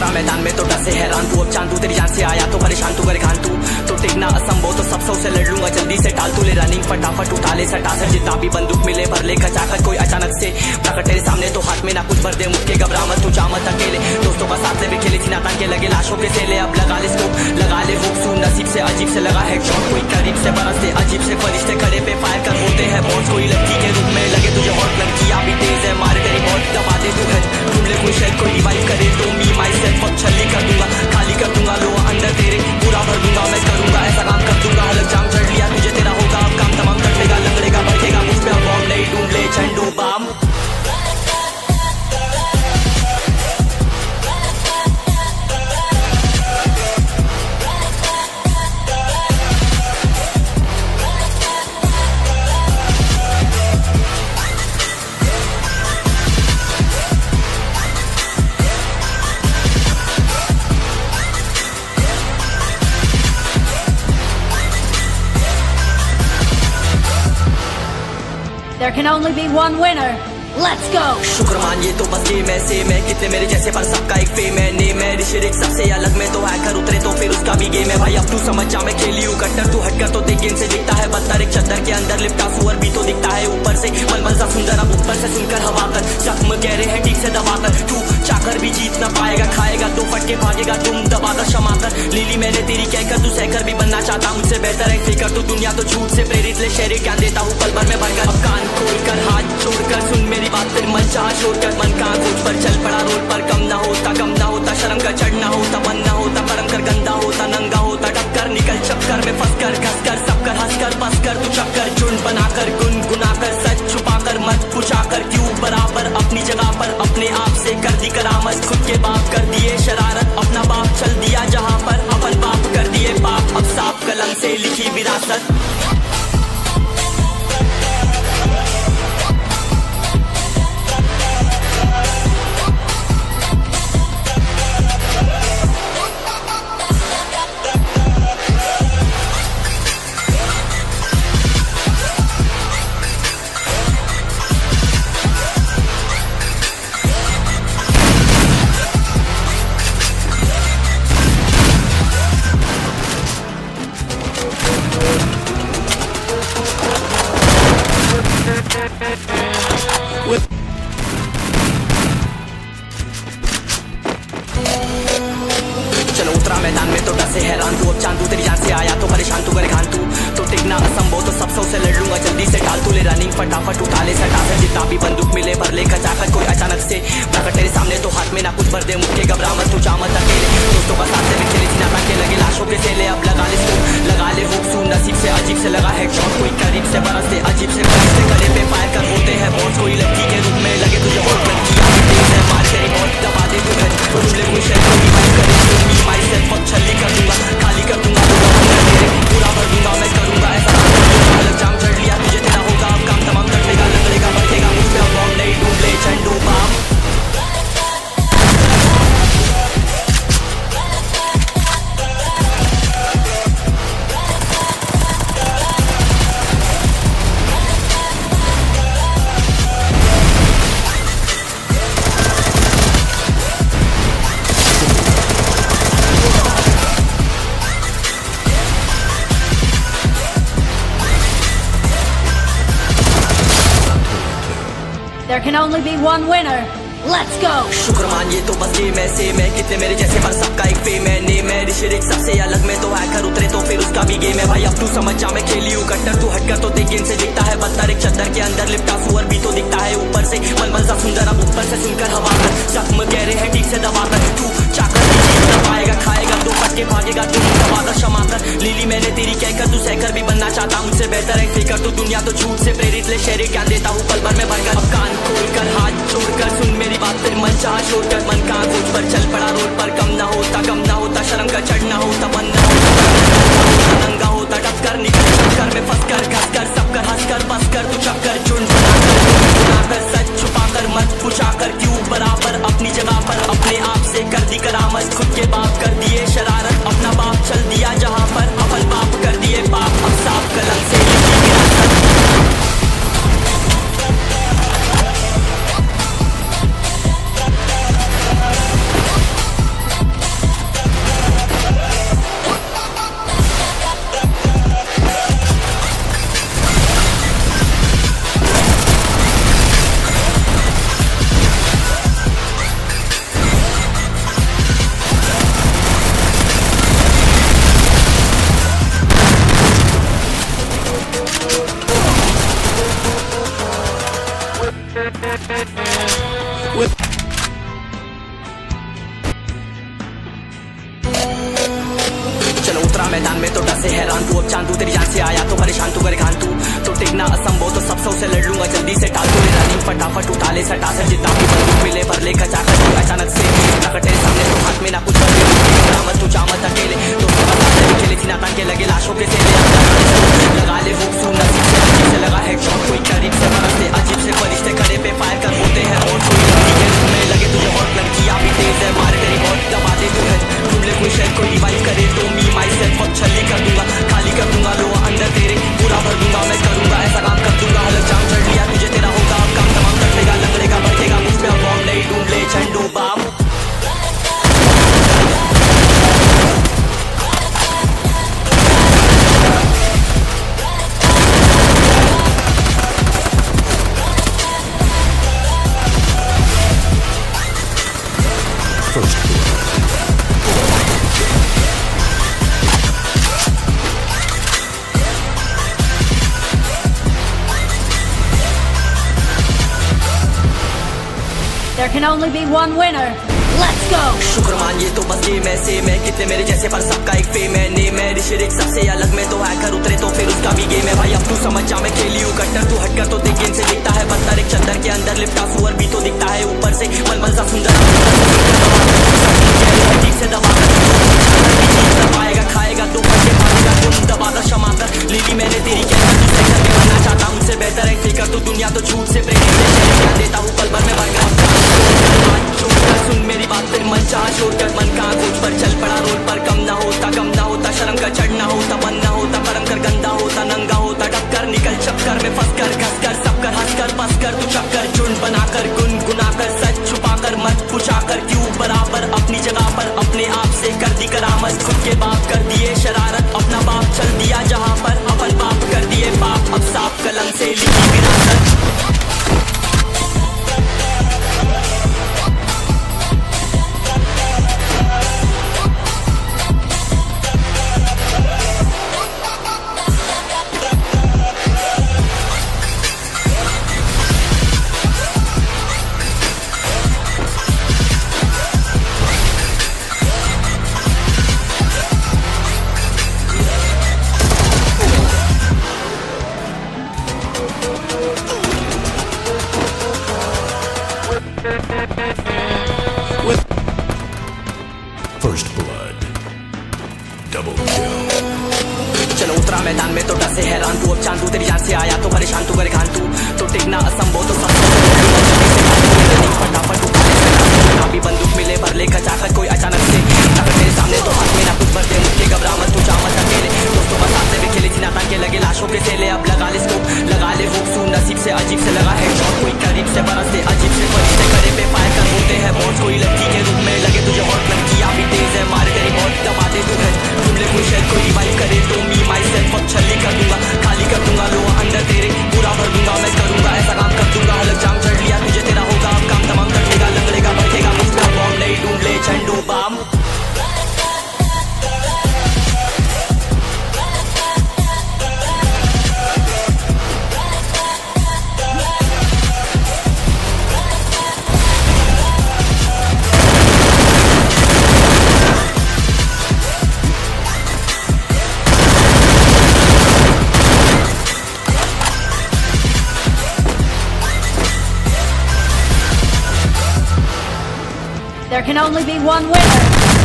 उतरा मैदान में तो डर से हैरान तू, अब चांद तू तेरी जान से आया तो परेशान तू करे खान तू, तो टिकना असंभव तो सब से लड़ लूंगा जल्दी से टाल तू ले रनिंग फटाफट उठा ले सटा सर जितना भी बंदूक मिले भर ले खचाकर कोई अचानक से प्रकट तेरे सामने तो हाथ में ना कुछ भर दे मुझके घबरा मत तू जा मत अकेले दोस्तों का साथ ले भी खेली थी ना तान के लगे लाशों के सेले अब लगा ले स्कोप लगा ले हुक सू नसीब से अजीब से लगा है शॉट कोई करीब से बरसते अजीब से फरिश्ते खड़े पे फायर कर होते हैं बहुत कोई लड़की के रूप में लगे तुझे हॉट लड़कियां भी तेज है मारे तेरी बहुत दबा दे तू है ढूंढ ले कोई शायद कोई डिवाइस करे तो मी माई सेल्फ अब छली कर दूंगा खाली कर दूंगा लो अंदर तेरे पूरा भर दूंगा मैं करूंगा ऐसा काम कर दूंगा अलग जाम चढ़ लिया तुझे तेरा होगा अब काम तमाम कटेगा लंगड़ेगा बढ़ेगा मुझ पे अब बॉम्ब नहीं ढूंढ ले Zandu balm There can only be one winner. Let's go. शुक्र मानिए तो बस गेम ऐसे मैं कितने मेरे जैसे पर सबका एक फेम है नेम है ऋषिक सबसे अलग में तो हैकर उतरे तो फिर उसका भी गेम है भाई अब तू समझ जा मैं खेली हूँ कट्टर तू हटकर तो देख गेम से दिखता है बदतर एक चद्दर के अंदर लिपटा सुअर भी तो दिखता है ऊपर से मलमल सा सुंदर अब ऊपर से सुनकर हवा कर जख्म गहरे हैं ठीक से दबाकर तू चाकर भी जीत न पाएगा खाएगा तो फटके भागेगा तुम दबाकर क्षमाकर लीली मैंने तेरी कहकर तू सहकर भी बनना चाहता मुझसे बेहतर है फेकर तू दुनिया तो झूठ से प्रेरित ले शेरे क्या देता हूँ पल भर में भरकर अब कान खोलकर हाथ छोड़कर सुन मेरी बात फिर मन चाह छोड़कर मन का खोज पर चल पड़ा रोड पर कम ना होता शर्म का चढ़ना होता मन ना होता परम कर गंदा होता नंगा होता टक्कर निकल चक्कर में फंस कर घस कर सब कर हंस कर बस कर तू चक्कर झुंड बनाकर गुनगुनाकर सच छुपाकर मत पूछाकर क्यों बराबर अपनी जगह पर अपने आप से कर दी करामत खुद के बाप कर दिए शरारत अपना बाप चल दिया जहाँ पर अपन बाप कर दिए बाप अब साफ कलम से लिखी विरासत चलो उतरा मैदान में तो डर से हैरान तू अब चांद तू तेरी जान से आया तो परेशान तू करे खान तू तो टिकना असंभव तो सब से लड़ लूंगा जल्दी से टाल तू ले रनिंग फटाफट उठा ले सटा सर जितना भी बंदूक मिले भर ले खचाकर कोई अचानक से प्रकट तेरे सामने तो हाथ में ना कुछ भर दे मुझके घबरा मत तू जा मत अकेले दोस्तों का साथ ले खेली थी ना तान के लगे लाशों के सेले अब लगा ले स्कोप लगा ले हुक सू नसीब से अजीब से लगा है शॉट कोई करीब से बरसते अजीब से फरिश्ते खड़े पे फायर कर होते हैं बहुत कोई लड़की के रूप में लगे तुझे हॉट लड़कियां भी तेज है मारे तेरी बहुत दबा दे तू है ढूंढ ले कोई शायद कोई डिवाइस करे तो मी माई सेल्फ अब छली कर दूंगा खाली कर दूंगा तेरे पूरा भर दूंगा मैं करूंगा ऐसा अलग जाम चढ़ लिया तुझे तेरा होगा अब काम तमाम कटेगा लंगड़ेगा बढ़ेगा मुझ पे अब बॉम्ब नहीं ढूंढ ले Zandu balm There can only be one winner. Let's go. शुक्र मानिए तो बस गेम ऐसे मैं कितने मेरे जैसे पर सबका एक फेम है नेम है ऋषिक सबसे अलग में तो हैकर उतरे तो फिर उसका भी गेम है भाई अब तू समझ जा मैं खेली हूँ कट्टर तू हटकर तो देख गेम से दिखता है बदतर एक चद्दर के अंदर लिपटा सुअर भी तो दिखता है ऊपर से मलमल सा सुंदर अब ऊपर से सुनकर हवा कर जख्म गहरे हैं ठीक से दबाकर तू चाकर भी जीत न पाएगा खाएगा तो फटके भागेगा तू दबाकर क्षमाकर लीली मैंने तेरी कहकर तू सहकर भी बनना चाहता मुझसे बेहतर है फेकर तू दुनिया तो झूठ से प्रेरित ले शेरे क्या देता हूँ पल भर में भरकर अब कान खोलकर हाथ छोड़कर सुन मेरी बात फिर मन चाह छोड़कर मन का खोज पर चल पड़ा रोड पर कम ना होता शर्म का चढ़ना होता मन ना होता नंगा होता टक्कर निकल चक्कर में फंस कर घस कर सब कर हंस कर बस कर तू चक्कर झुंड बनाकर सच छुपाकर मत पूछाकर क्यों बराबर अपनी जगह पर अपने आप से कर दी करामत खुद के बाप कर दिए शरारत अपना बाप चल दिया जहाँ पर अपन बाप कर दिए बाप अब साफ कलम से लिखी विरासत उतरा मैदान में तो डर से हैरान तू, अब चांद तू तेरी जान से आया तो परेशान तू, करे घान तू तो टिकना असंभव, तो सबसे उसे लड़ लूंगा जल्दी से टाल तू, रनिंग फटाफट उठा ले सटा से जितना भी बंदूक मिले भर ले खचाकर तू अचानक से नकटे सामने तो हाथ में ना कुछ कर मत तू चामत अकेले तो खेले थी नातान के लगे लाशों के सेले लगा ले हुक सू नसीब से अजीब से लगा हेडशॉट कोई करीब से बरसते अजीब से फरिश्ते खड़े पे फायर कर होते हैं और कोई लड़की के रूप में लगे तुझे हॉट लड़की भी तेज है मारे तेरी बहुत दबा दे तू है ढूंढ ले कोई शेयर कोई डिवाइस करे तो मी माई सेल्फ अब छली कर दूंगा खाली कर दूंगा लो अंदर तेरे पूरा भर दूंगा मैं करूंगा ऐसा काम कर दूंगा हलक जाम चढ़ लिया तुझे तेरा होगा अब काम तमाम कर लेगा लंगड़ेगा भड़केगा मुझ पे अब बॉम्ब नहीं ढूंढ ले Zandu balm There can only be one winner. Let's go! शुक्र मानिए तो बस गेम ऐसे मैं कितने मेरे जैसे पर सबका एक फेम है नेम है ऋषिरिक सबसे अलग में तो हैकर उतरे तो फिर उसका भी गेम है भाई अब तू समझ जा मैं खेली हूँ कट्टर तू हटकर तो देख गेम से दिखता है बंदर एक चंदर के अंदर लिपटा सुअर भी तो दिखता है ऊपर से मलमल सा सुंदर ठीक से दबा पाएगा खाएगा तो फटे पाएगा तुम दबा कर क्षमा कर लीली मैंने तेरी क्या बनना चाहता मुझसे बेहतर है फिकर तो दुनिया तो झूठ से प्रेरित देता हूँ पल भर में बरकरार सुन मेरी बात फिर मन चाह छोड़कर मन का खोज पर चल पड़ा रोड पर कम ना होता शर्म का चढ़ना होता बन ना होता परम कर गंदा होता नंगा होता टक्कर निकल चक्कर में फंस कर घस कर सब कर हंस कर बस कर तू चक्कर झुंड बनाकर गुनगुना कर सच छुपा कर मत पूछा कर क्यों बराबर अपनी जगह पर अपने आप से कर दी करामत खुद के बाप कर दिए शरारत अपना बाप चल दिया जहाँ पर अपन बाप कर दिए बाप अब साफ कलम से लिखी विरासत First blood. Double kill. चलो उतरा मैदान में तो डर से हैरान तू, अब चांद तू तेरी जान से आया तो परेशान तू, करे घान तू तो टिकना असंभव, तो फटाफट उठा ले भी बंदूक मिले भर ले खचाकर कोई अचानक से तेरे सामने तो हाथ में ना कुछ भर दे मुझके घबरा मत तू चामत अकेले दोस्तों बस साथ में खेली थी नातान के लगे लाशों के सेले अब लगा ले स्कोप लगा ले हुक सू नसीब से अजीब से लगा हेडशॉट कोई करीब से बरसते अजीब से फरिश्ते खड़े पे फायर कर होते हैं बहुत कोई लड़की के रूप में लगे तुझे हॉट लड़की भी तेज है मारे तेरी बहुत दबा दे तू है ढूंढ ले कोई शेयर कोई डिवाइस करे तो मी माई सेल्फ अब छली कर दूंगा खाली कर दूंगा लो अंदर तेरे पूरा भर दूंगा मैं करूंगा ऐसा काम कर दूंगा हलक जाम चढ़ लिया तुझे तेरा होगा अब काम तमाम कर लेगा लंगड़ेगा भड़केगा मुझ पे बॉम्ब नहीं ढूंढ ले Zandu balm There can only be one winner.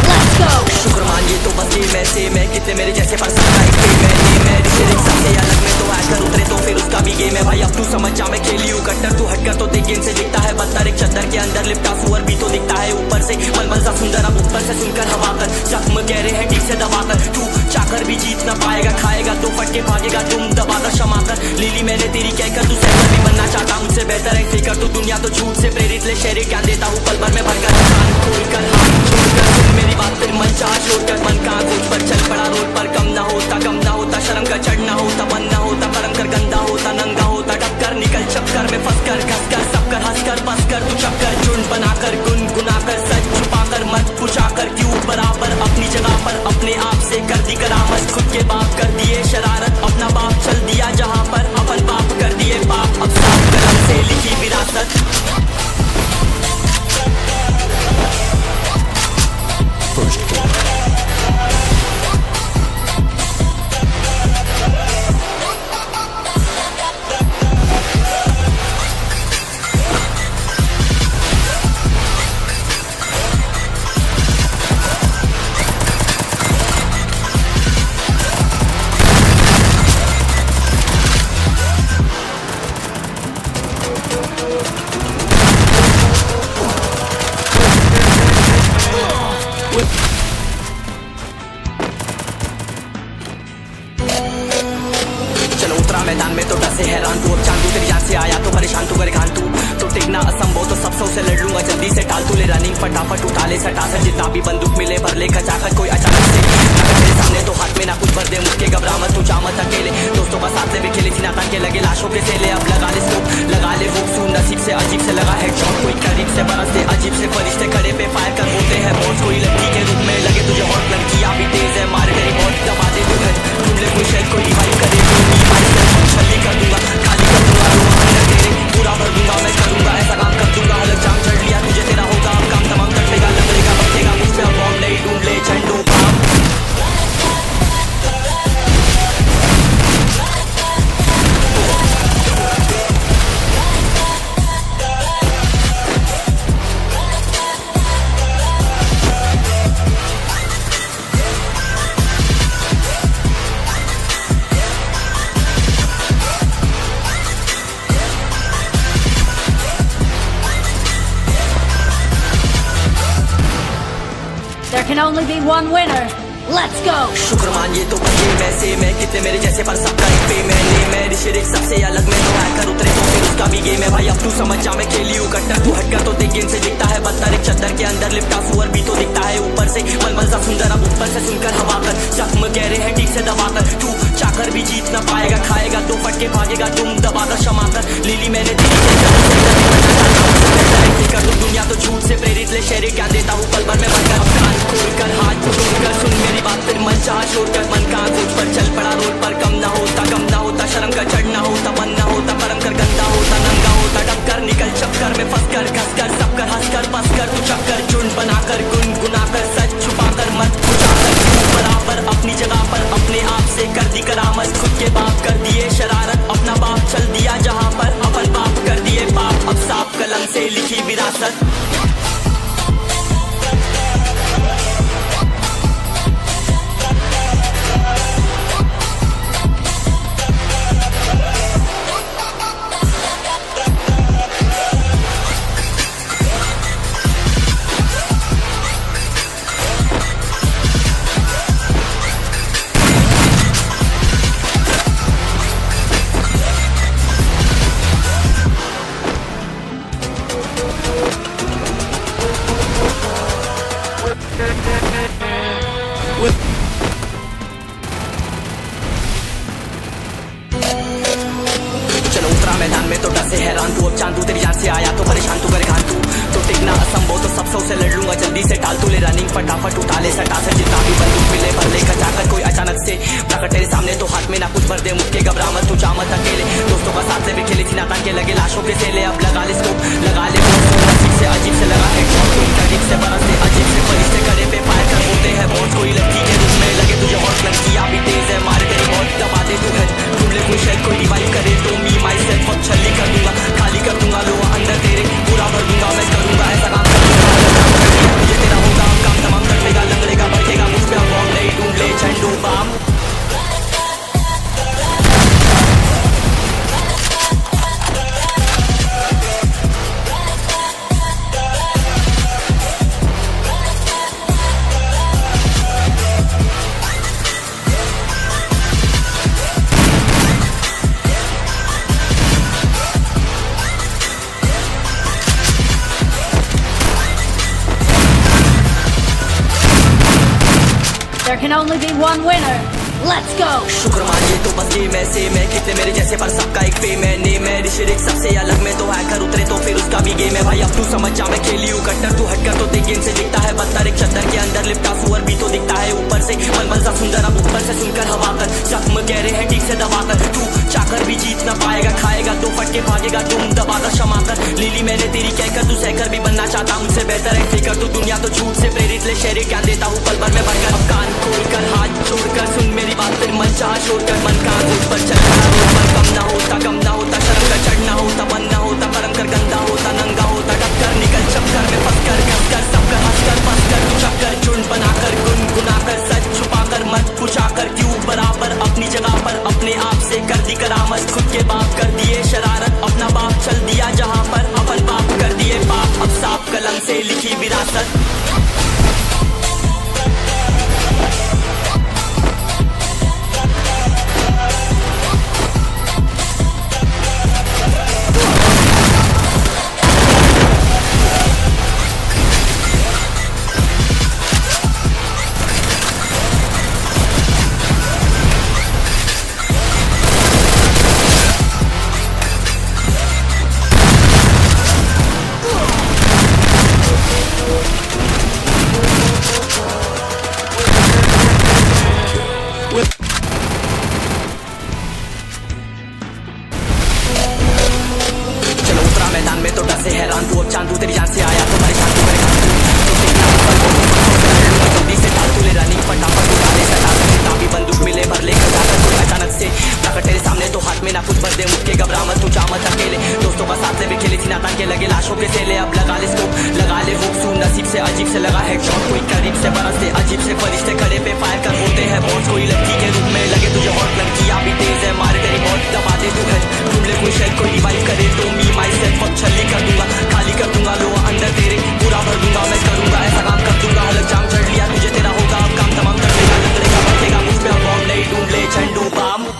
Let's go! शुक्र मानिए तो बस गेम ऐसे मैं कितने मेरे जैसे पर सबका एक फेम है नेम है ऋषिरिक सबसे अलग में तो हैकर उतरे तो फिर उसका भी गेम है भाई अब तू समझ जा मैं खेली हूँ कट्टर तू हटकर तो देख गेम से दिखता है बंदर एक चद्दर के अंदर लिपटा सुअर भी तो दिखता है ऊपर से मलमल सा सुंदर अब ऊपर से सुनकर हवा कर जख्म गहरे हैं ठीक से दबाकर तू चाकर भी जीत ना पाएगा खाएगा तो फट के भागेगा तुम दबाकर क्षमा कर लीली मैंने तेरी कहकर तू सहकर भी बनना चाहता मुझसे बेहतर है फिकर तो दुनिया तो झूठ से प्रेरित ले शेरे ज्ञान देता हूँ पल भर में भरकर कान खोलकर हाथ छोड़कर सुन मेरी बात फिर मन चाह छोड़कर मन का खोज पर चल पड़ा रोड पर कम ना होता शर्म का चढ़ना होता बन ना होता परम कर गंदा होता नंगा होता टक्कर निकल चक्कर में फंस कर घस कर सब कर हंस कर बस कर तू चक्कर झुंड बनाकर गुनगुना कर सच छुपा कर मत पूछा कर क्यों बराबर अपनी जगह पर अपने आप से कर दी करामत खुद के बाप कर दिए शरारत अपना बाप चल दिया जहाँ पर अपन बाप कर दिए बाप अब साफ कलम से लिखी विरासत परेशान तू करे घान तू तो टिकना असंभव तो सब से लड़ लूंगा जल्दी से टाल तू ले रनिंग फटाफट उठा ले सटा से जितना भी बंदूक मिले भर ले खचाखच कोई अचानक से तेरे सामने तो हाथ में ना कुछ भर दे मुझके घबरा मत तू जा मत अकेले दोस्तों का साथ ले भी खेले सीना तान के लगे लाशों के सेले अब लगा ले स्कोप लगा ले हुक सुन नसीब से अजीब से लगा है शॉट कोई करीब से बरसते अजीब से फरिश्ते खड़े पे फायर कर बोलते हैं बॉस कोई लड़की के रूप में लगे तुझे हॉट लड़की भी तेज है मार गई बहुत दबा दे तू घर ढूंढ ले कोई शायद कोई रिवाइव करे छली कर दूंगा खाली कर दूंगा अंदर तेरे पूरा भर दूंगा मैं करूंगा ऐसा काम कर दूंगा अलग जाम चढ़ लिया तुझे तेरा होगा अब काम तमाम कटेगा लगेगा बचेगा मुझ पे अब बॉम्ब नहीं ढूंढ ले झंडू There can only be one winner. Let's go. शुक्र मान ये तो बस ये वैसे मैं कितने मेरे जैसे पर सबका एक फेम है ने मैं ऋषिक सबसे अलग मैं तो हैकर उतरे तो फिर उसका भी गेम है भाई अब तू समझ जा मैं खेली हूँ कट्टर तू हटकर तो देख गेम से दिखता है बदतर एक चद्दर के अंदर लिपटा सुअर भी तो दिखता है ऊपर से मलमल सा सुंदर अब ऊपर से सुनकर हवा कर जख्म कह रहे हैं ठीक से दबाकर तू चाकर भी जीत ना पाएगा खाएगा तो फटके भागेगा तुम दबाकर क्षमा कर लीली मैंने कर तुम दुनिया तो झूठ से प्रेरित ले शेरे क्या देता हूँ पल भर में बनकर कान खोलकर हाथ जोड़कर सुन मेरी बात फिर मन चाह छोड़कर मन का खोज पर चल पड़ा रोड पर कम ना होता शर्म का चढ़ना होता मन ना होता परम कर गंदा होता नंगा होता डबकर निकल चक्कर में फंस कर घस कर सब कर हंस कर बस कर तू चक्कर चुन बनाकर गुनगुनाकर सच छुपाकर मत बुझाकर बराबर अपनी जगह पर अपने आप से कर दी करामत खुद के बाप कर दिए शरारत अपना बाप चल दिया जहाँ पर अपन बाप कर दिए बाप अब साफ कलम से लिखी विरासत चलो उतरा मैदान में तो डर से हैरान तू अब चांद तू तेरी जान से आया तो परेशान तू करे घान तू तो टिकना असंभव तो सब से लड़ लूंगा जल्दी से टाल तू ले रनिंग फटाफट उठा ले सटा से जितना भी बंदूक मिले भर ले खचाकर कोई अचानक से प्रकट तेरे सामने तो हाथ में ना कुछ भर दे मुझके घबरा मत तू जा मत अकेले दोस्तों का साथ ले भी खेली सीना तान के लगे लाशों के सेले अब लगा ले स्कोप लगा ले नसीब से अजीब से लगा है कोई करीब से बरसते अजीब से फरिश्ते खड़े पे फायर कर बोलते हैं बहुत कोई लड़की के रूप में लगे तुझे हॉट लड़की भी तेज है मार तेरी बहुत दबा दे तू घर ढूंढ ले कोई शायद कोई रिवाइव करे तो मी माई सेल्फ अब छली कर दूंगा खाली कर दूंगा लो अंदर तेरे पूरा भर दूंगा मैं करूंगा ऐसा काम तुझे तेरा होगा काम तमाम कटेगा लगेगा बढ़ेगा मुझ पे अब बॉम्ब नहीं ढूंढ ले Zandu balm There can only be one winner. Let's go. शुक्र मान ये तो बस गेम ऐसे मैं कितने मेरे जैसे पर सबका एक फेम है ने मैं ऋषिक सबसे अलग मैं तो हैकर उतरे तो फिर उसका भी गेम है भाई अब तू समझ जा मैं खेली हूँ कट्टर तू हटकर तो देख गेम से दिखता है बदतर एक चद्दर के अंदर लिपटा सुअर भी तो दिखता है ऊपर से मलमल सा सुंदर अब ऊपर से सुनकर हवा कर जख्म कह रहे हैं ठीक से दबाकर तू चाकर भी जीत ना पाएगा खाएगा तो फटके भागेगा तुम दबाकर क्षमा कर लीली मैंने तेरी कहकर तू सहकर भी बनना चाहता मुझसे बेहतर है फेकर तू दुनिया तो झूठ से प्रेरित ले शेरे क्या देता हूँ पल भर में बनकर अब कान खोलकर हाथ जोड़कर सुन मेरी बात फिर मन चाह छोड़कर मन का खोज पर चल पड़ा रोड पर कम ना होता शर्म का चढ़ना होता मन ना होता परम कर गंदा होता नंगा होता डबकर निकल चक्कर में फंस कर घस कर सब कर हंस कर बस कर तू चक्कर चुन बनाकर गुनगुनाकर सच छुपाकर मत पूछाकर क्यों बराबर अपनी जगह पर अपने आप से कर दी करामत खुद के बाप कर दिए शरारत अपना बाप चल दिया जहाँ पर अपन बाप कर दिए बाप अब साफ कलम से लिखी विरासत लगा है शॉट, कोई करीब से बरसते अजीब से फरिश्ते खड़े पे फायर कर बोलते हैं बॉस। कोई लड़की के रूप में लगे तुझे हॉट, लड़कियां भी तेज है मारे तेरी मौत दबा दे तू है। ढूंढ ले कोई शेल कोई रिवाइव करे तो मी माई सेल्फ अब छल्ली कर दूंगा, खाली कर दूंगा लो अंदर तेरे पूरा भर दूंगा। मैं करूंगा ऐसा काम कर दूंगा, हलक जाम चढ़ लिया तुझे तेरा होगा अब काम तमाम कर देगा, लंगड़ेगा बचेगा मुझ पे अब बॉम्ब नहीं ढूंढ ले Zandu balm.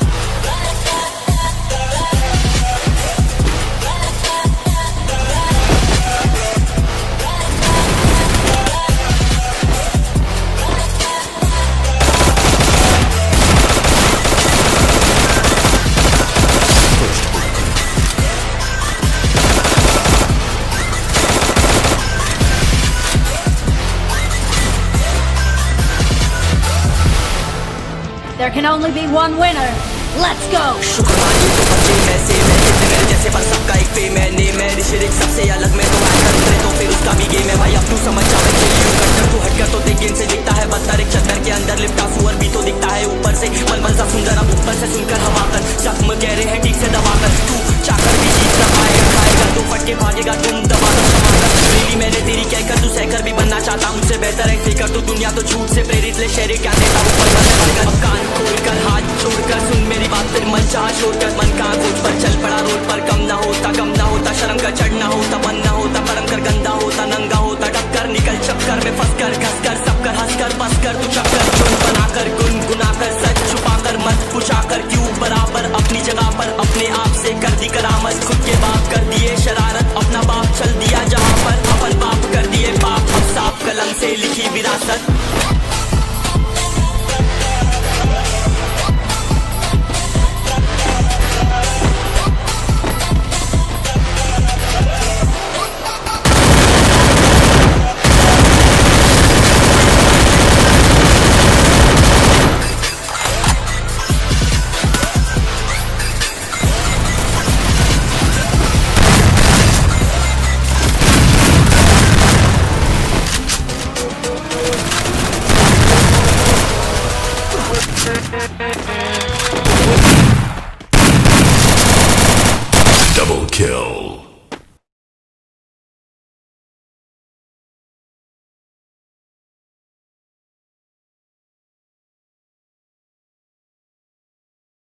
There can only be one winner. Let's go! शुक्रमानी तो बचे मैं से मैं कितने मेरे जैसे पर सबका एक फेम है नेम है ऋषिरिक सबसे अलग मैं तो हैकर उतरे तो फिर उसका भी गेम है भाई अब तू समझ जा मैं खेली हूँ कट्टर तू हटकर तो देख गेम से दिखता है बदतर एक चद्दर के अंदर लिपटा सुअर भी तो दिखता है ऊपर से मलमल सा सुंदर अब ऊपर से सुनकर हवा कर जख्म कह रहे हैं ठीक से दबा कर तू चाकर भी जीत ना पाएगा खाएगा तो फटके भागेगा तुम दबा कर क्षमा मैंने तेरी कहकर तू सहकर भी बनना चाहता मुझसे बेहतर है फिकर तू दुनिया तो झूठ से प्रेरित ले शेरे क्या देता हूँ अब कान खोलकर हाथ छोड़कर सुन मेरी बात फिर मन चाह छोड़कर मन का खोज पर चल पड़ा रोड पर कम ना होता शर्म कर चढ़ना होता मन ना होता परम कर गंदा होता नंगा होता टक्कर निकल चक्कर में फंस कर घस कर सब कर हंस कर बस कर तू चक्कर चुन बनाकर गुनगुनाकर सच छुपाकर मत पूछाकर क्यों बराबर अपनी जगह पर अपने आप से कर दी करामत खुद के बाप कर दिए शरारत अपना बाप चल दिया जहाँ पर अपन बाप कर दिए बाप अब साफ कलम से लिखी विरासत।